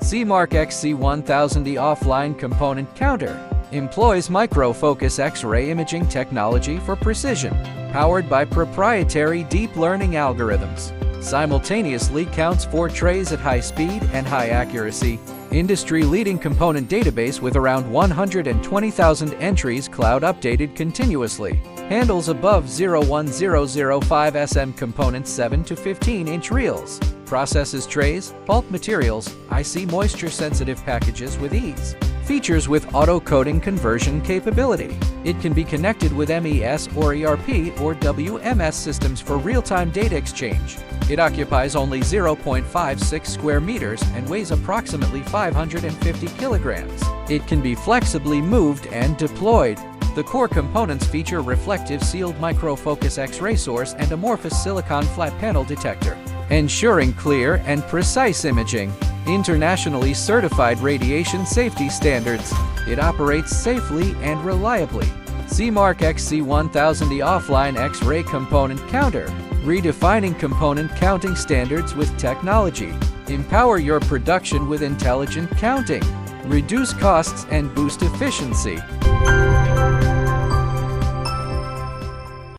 Seamark XC1000E Offline Component Counter employs micro-focus X-ray imaging technology for precision, powered by proprietary deep learning algorithms. Simultaneously counts 4 trays at high speed and high accuracy. Industry-leading component database with around 120,000 entries, cloud updated continuously. Handles above 01005 sm components 7 to 15-inch reels. Processes trays, bulk materials, IC moisture-sensitive packages with ease. Features with auto-coding conversion capability. It can be connected with MES or ERP or WMS systems for real-time data exchange. It occupies only 0.56 square meters and weighs approximately 550 kilograms. It can be flexibly moved and deployed. The core components feature reflective sealed micro-focus X-ray source and amorphous silicon flat panel detector, ensuring clear and precise imaging. Internationally certified radiation safety standards. It operates safely and reliably. Seamark XC1000E Offline X-ray Component Counter, redefining component counting standards with technology. Empower your production with intelligent counting. Reduce costs and boost efficiency.